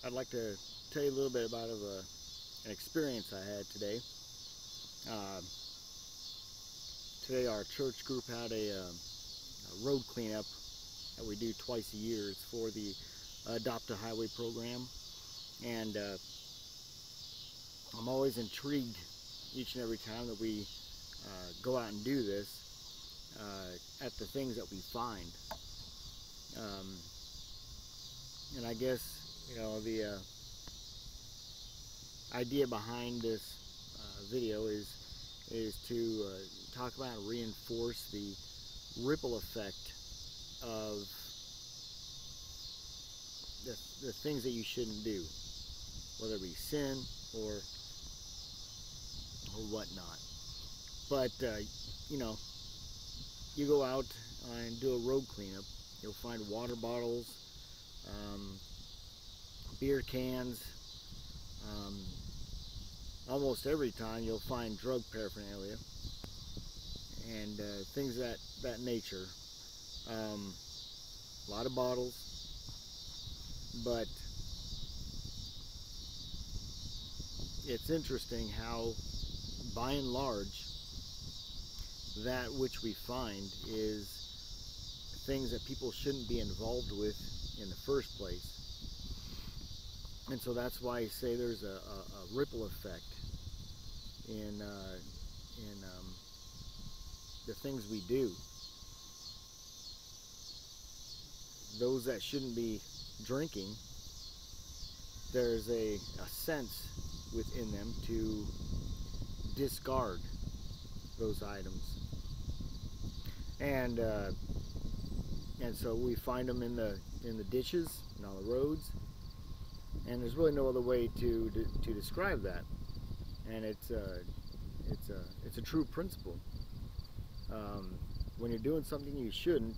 I'd like to tell you a little bit about an experience I had today. Uh, Today, our church group had a road cleanup that we do twice a year. It's for the Adopt a Highway program, and I'm always intrigued each and every time that we go out and do this at the things that we find. Um, and I guess the idea behind this video is to talk about and reinforce the ripple effect of the things that you shouldn't do, whether it be sin or whatnot. But you know, you go out and do a road cleanup, you'll find water bottles, um, beer cans. Um, Almost every time you'll find drug paraphernalia and things of that nature. A lot of bottles, but it's interesting how, by and large, that which we find is things that people shouldn't be involved with in the first place. And so that's why I say there's a ripple effect in the things we do. Those that shouldn't be drinking, there's a sense within them to discard those items, and so we find them in the ditches and on the roads, and there's really no other way to describe that. And it's a true principle. When you're doing something you shouldn't,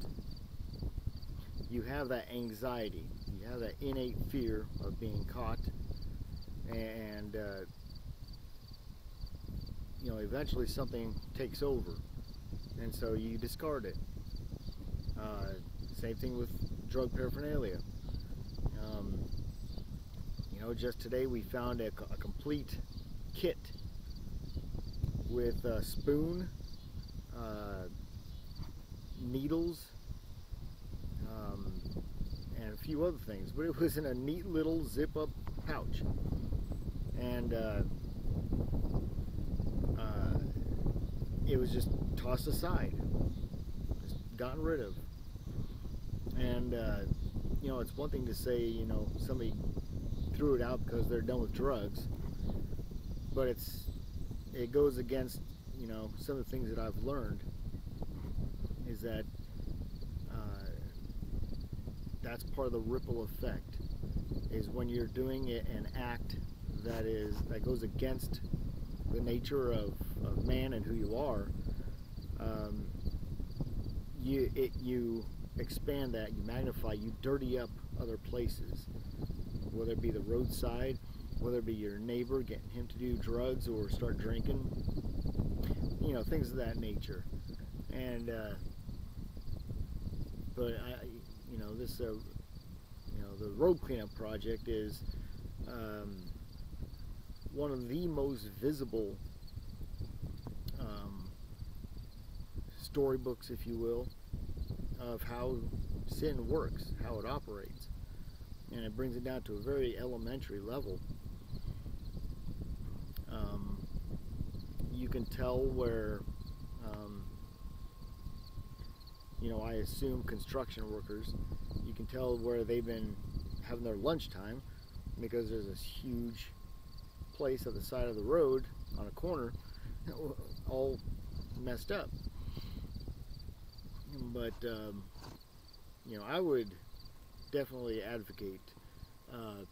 you have that anxiety, you have that innate fear of being caught, and eventually something takes over, and so you discard it. Same thing with drug paraphernalia. Um, just today we found a complete kit with a spoon, needles, and a few other things, but it was in a neat little zip-up pouch, and it was just tossed aside, just gotten rid of. And it's one thing to say somebody threw it out because they're done with drugs, but it goes against some of the things that I've learned, is that that's part of the ripple effect, is when you're doing an act that goes against the nature of man and who you are. You expand that, you magnify, you dirty up other places, whether it be the roadside, whether it be your neighbor, getting him to do drugs or start drinking, things of that nature. And but this the road cleanup project is one of the most visible storybooks, if you will, of how sin works, how it operates, and it brings it down to a very elementary level. You can tell where, I assume construction workers, you can tell where they've been having their lunchtime, because there's this huge place at the side of the road on a corner, all messed up. But I would definitely advocate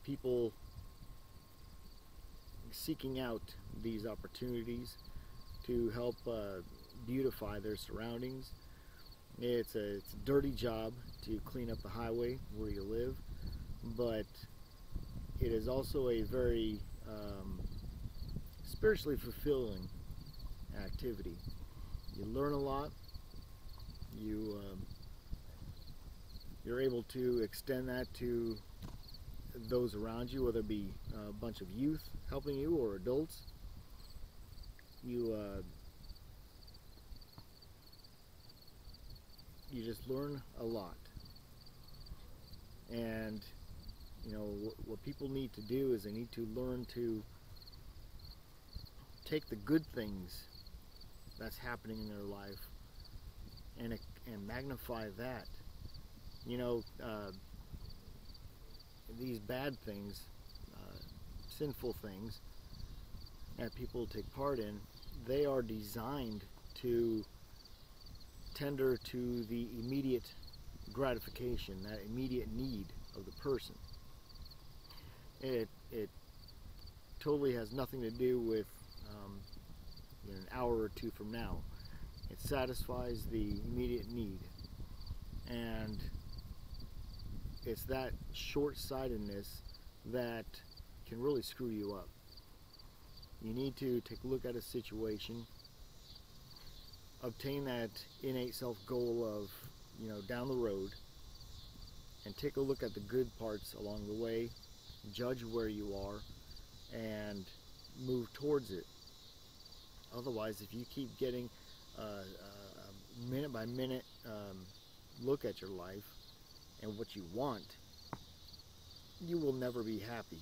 people seeking out these opportunities to help beautify their surroundings. It's a dirty job to clean up the highway where you live, but it is also a very spiritually fulfilling activity. You learn a lot. You're able to extend that to those around you, whether it be a bunch of youth helping you or adults. You just learn a lot. And you know what people need to do is they need to learn to take the good things that's happening in their life and magnify that. You know, these bad things, sinful things that people take part in, they are designed to tender to the immediate gratification, that immediate need of the person. It totally has nothing to do with you know, an hour or two from now. It satisfies the immediate need, and it's that short-sightedness that can really screw you up. You need to take a look at a situation, obtain that innate self-goal of, you know, down the road, and take a look at the good parts along the way, judge where you are, and move towards it. Otherwise, if you keep getting minute by minute look at your life and what you want, you will never be happy,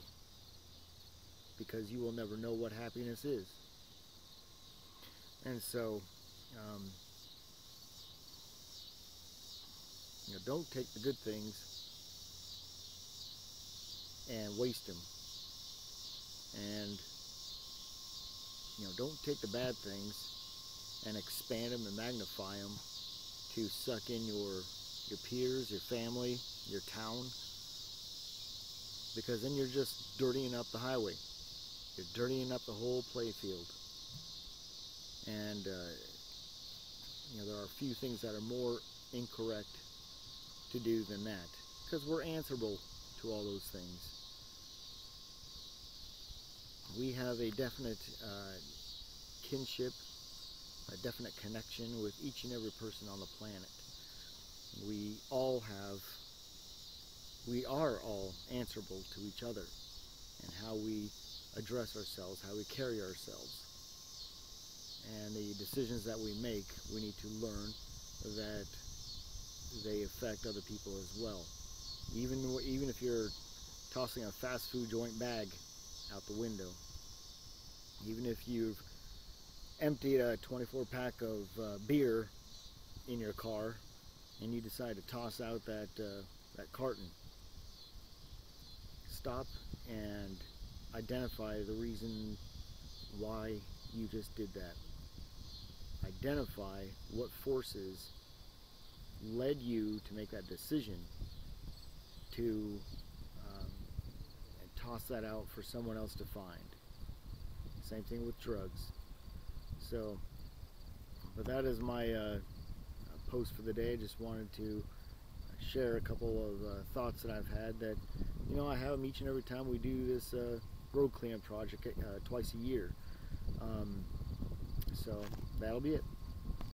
because you will never know what happiness is. And so you know, don't take the good things and waste them, and you know, don't take the bad things and expand them and magnify them to suck in your peers, your family, your town, because then you're just dirtying up the highway. You're dirtying up the whole playfield. And you know, there are a few things that are more incorrect to do than that, because we're answerable to all those things. We have a definite kinship, a definite connection with each and every person on the planet. We are all answerable to each other, and how we address ourselves, how we carry ourselves. And the decisions that we make, we need to learn that they affect other people as well. Even if you're tossing a fast food joint bag out the window, even if you've emptied a 24-pack of beer in your car and you decide to toss out that carton, stop and identify the reason why you just did that. Identify what forces led you to make that decision to toss that out for someone else to find. Same thing with drugs. So, but that is my post for the day. I just wanted to share a couple of thoughts that I've had, that, you know, I have them each and every time we do this road cleanup project twice a year. So that'll be it.